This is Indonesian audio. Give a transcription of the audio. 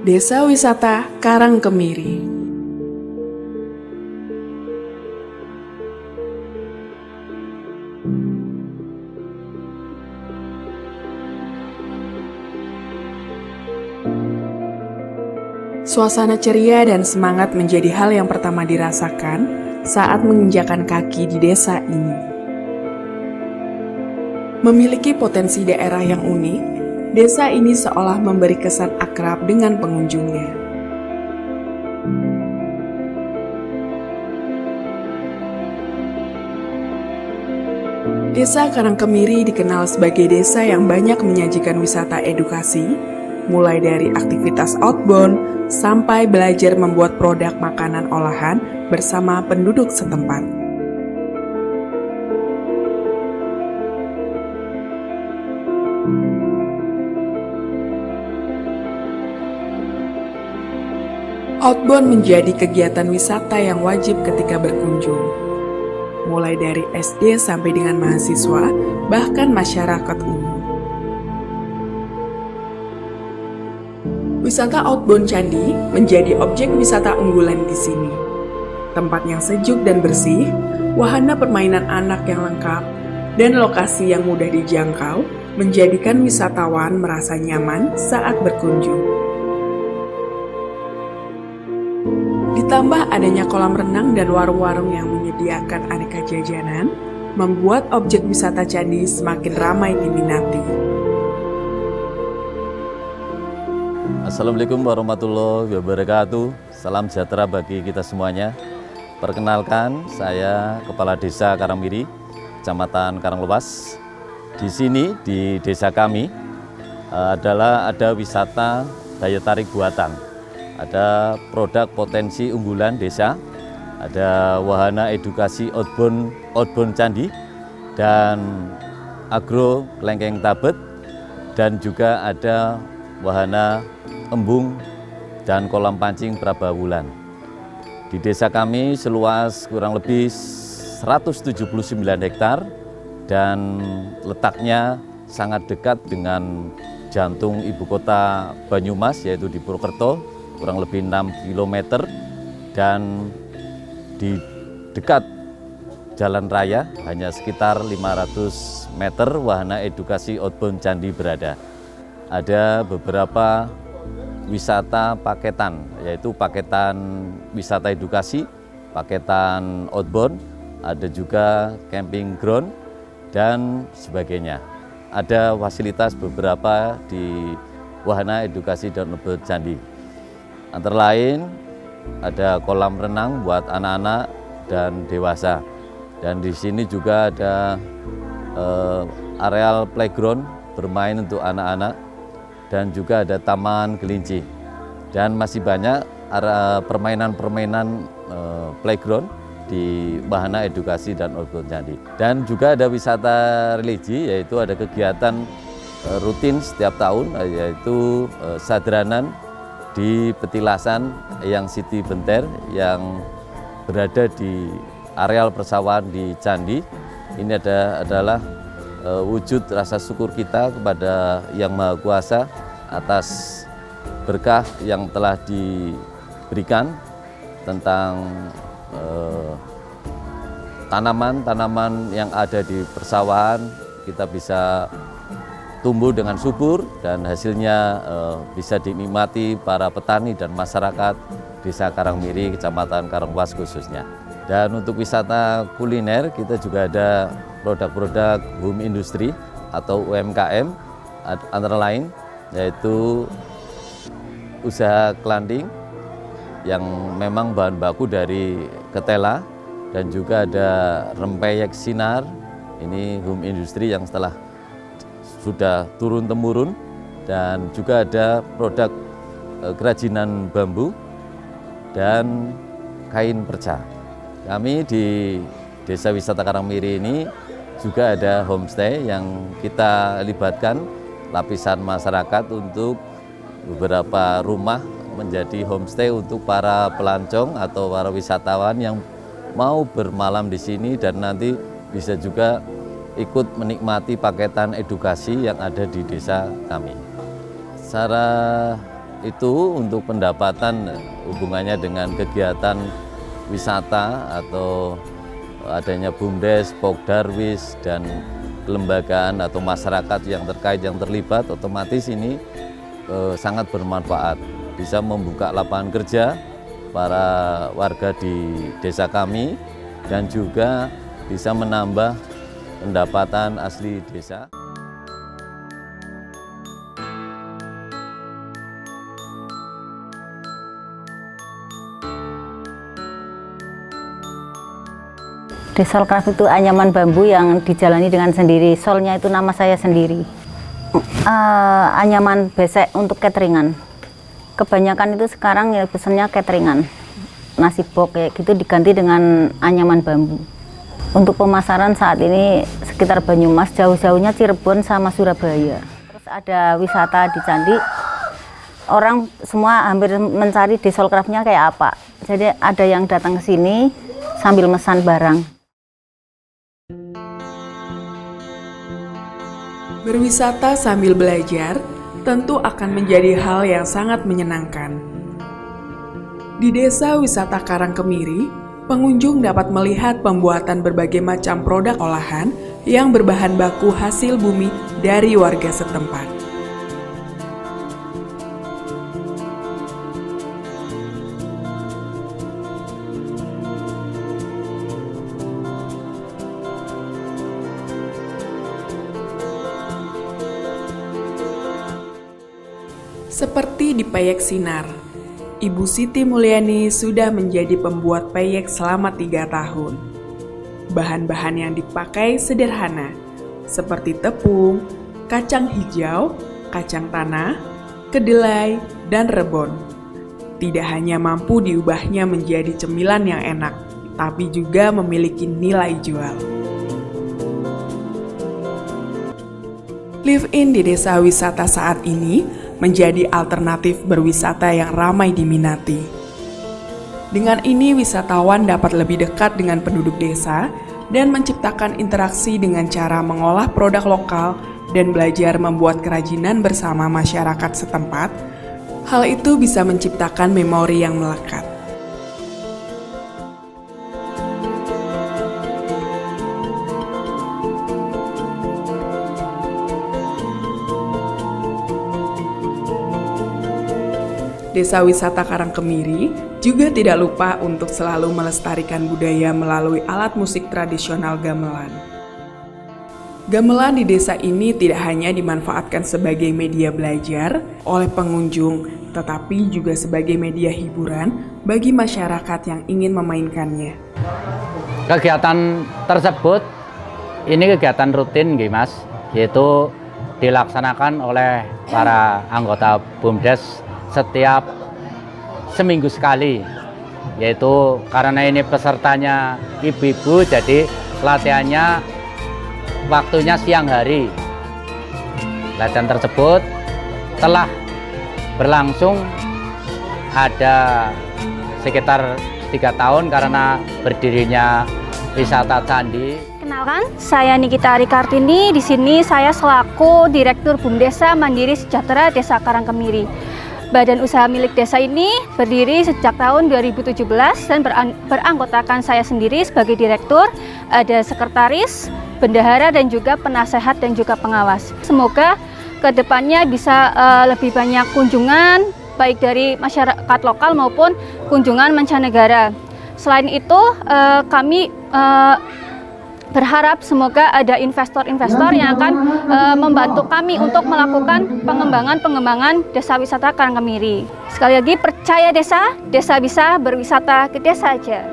Desa Wisata Karangkemiri. Suasana ceria dan semangat menjadi hal yang pertama dirasakan saat menginjakan kaki di desa ini. Memiliki potensi daerah yang unik, desa ini seolah memberi kesan akrab dengan pengunjungnya. Desa Karangkemiri dikenal sebagai desa yang banyak menyajikan wisata edukasi, mulai dari aktivitas outbound sampai belajar membuat produk makanan olahan bersama penduduk setempat. Outbound menjadi kegiatan wisata yang wajib ketika berkunjung. Mulai dari SD sampai dengan mahasiswa, bahkan masyarakat umum. Wisata outbound candi menjadi objek wisata unggulan di sini. Tempat yang sejuk dan bersih, wahana permainan anak yang lengkap, dan lokasi yang mudah dijangkau menjadikan wisatawan merasa nyaman saat berkunjung. Ditambah adanya kolam renang dan warung-warung yang menyediakan aneka jajanan, membuat objek wisata candi semakin ramai diminati. Assalamualaikum warahmatullahi wabarakatuh. Salam sejahtera bagi kita semuanya. Perkenalkan, saya Kepala Desa Karangkemiri, Kecamatan Karanglepas. Di sini, di desa kami, ada wisata daya tarik buatan. Ada produk potensi unggulan desa, ada wahana edukasi outbound candi, dan agro kelengkeng tabet, dan juga ada wahana embung dan kolam pancing Prabawulan. Di desa kami seluas kurang lebih 179 hektar dan letaknya sangat dekat dengan jantung ibu kota Banyumas, yaitu di Purwokerto, kurang lebih 6 km, dan di dekat jalan raya hanya sekitar 500 meter wahana edukasi outbound candi berada. Ada beberapa wisata paketan, yaitu paketan wisata edukasi, paketan outbound, ada juga camping ground, dan sebagainya. Ada fasilitas beberapa di wahana edukasi dan outbound candi. Antara lain ada kolam renang buat anak-anak dan dewasa, dan di sini juga ada areal playground bermain untuk anak-anak, dan juga ada taman kelinci, dan masih banyak permainan-permainan playground di wahana edukasi dan outbound candi. Dan juga ada wisata religi, yaitu ada kegiatan rutin setiap tahun, yaitu sadranan di Petilasan Eyang Siti Benter yang berada di areal persawahan di Candi. Ini adalah wujud rasa syukur kita kepada Yang Maha Kuasa atas berkah yang telah diberikan tentang tanaman-tanaman yang ada di persawahan. Kita bisa tumbuh dengan subur dan hasilnya bisa dinikmati para petani dan masyarakat Desa Karangkemiri, Kecamatan Karanglepas khususnya. Dan untuk wisata kuliner, kita juga ada produk-produk home industry atau UMKM, antara lain yaitu usaha kelanding yang memang bahan baku dari ketela, dan juga ada rempeyek sinar. Ini home industry yang sudah turun-temurun, dan juga ada produk kerajinan bambu dan kain perca. Kami di Desa Wisata Karangkemiri ini juga ada homestay yang kita libatkan lapisan masyarakat untuk beberapa rumah menjadi homestay untuk para pelancong atau para wisatawan yang mau bermalam di sini dan nanti bisa juga ikut menikmati paketan edukasi yang ada di desa kami. Secara itu untuk pendapatan hubungannya dengan kegiatan wisata atau adanya BUMDes, Pokdarwis, dan kelembagaan atau masyarakat yang terkait yang terlibat, otomatis ini sangat bermanfaat. Bisa membuka lapangan kerja para warga di desa kami dan juga bisa menambah pendapatan asli desa. Desolcraft itu anyaman bambu yang dijalani dengan sendiri. Solnya itu nama saya sendiri. Anyaman besek untuk cateringan. Kebanyakan itu sekarang ya pesennya cateringan. Nasi bok kayak gitu diganti dengan anyaman bambu. Untuk pemasaran saat ini sekitar Banyumas, jauh-jauhnya Cirebon sama Surabaya. Terus ada wisata di Candi. Orang semua hampir mencari Desolcraft-nya kayak apa. Jadi ada yang datang ke sini sambil mesan barang. Berwisata sambil belajar tentu akan menjadi hal yang sangat menyenangkan. Di Desa Wisata Karangkemiri, pengunjung dapat melihat pembuatan berbagai macam produk olahan yang berbahan baku hasil bumi dari warga setempat. Seperti di Peyek Sinar, Ibu Siti Mulyani sudah menjadi pembuat peyek selama 3 tahun. Bahan-bahan yang dipakai sederhana, seperti tepung, kacang hijau, kacang tanah, kedelai, dan rebon. Tidak hanya mampu diubahnya menjadi cemilan yang enak, tapi juga memiliki nilai jual. Live-in di desa wisata saat ini menjadi alternatif berwisata yang ramai diminati. Dengan ini, wisatawan dapat lebih dekat dengan penduduk desa dan menciptakan interaksi dengan cara mengolah produk lokal dan belajar membuat kerajinan bersama masyarakat setempat. Hal itu bisa menciptakan memori yang melekat. Desa Wisata Karangkemiri juga tidak lupa untuk selalu melestarikan budaya melalui alat musik tradisional gamelan. Gamelan di desa ini tidak hanya dimanfaatkan sebagai media belajar oleh pengunjung, tetapi juga sebagai media hiburan bagi masyarakat yang ingin memainkannya. Kegiatan tersebut ini kegiatan rutin, Mas, yaitu dilaksanakan oleh para anggota BUMDes setiap seminggu sekali, yaitu karena ini pesertanya ibu-ibu, jadi latihannya waktunya siang hari. Latihan tersebut telah berlangsung ada sekitar 3 tahun karena berdirinya wisata candi. Kenalkan, saya Nikita Arikartini. Di sini saya selaku Direktur BUMDesa Mandiri Sejahtera Desa Karangkemiri. Badan usaha milik desa ini berdiri sejak tahun 2017 dan beranggotakan saya sendiri sebagai direktur, ada sekretaris, bendahara, dan juga penasehat dan juga pengawas. Semoga kedepannya bisa lebih banyak kunjungan, baik dari masyarakat lokal maupun kunjungan mancanegara. Selain itu, kami berharap semoga ada investor-investor yang akan membantu kami untuk melakukan pengembangan desa wisata Karangkemiri. Sekali lagi, percaya desa, desa bisa berwisata ke desa aja.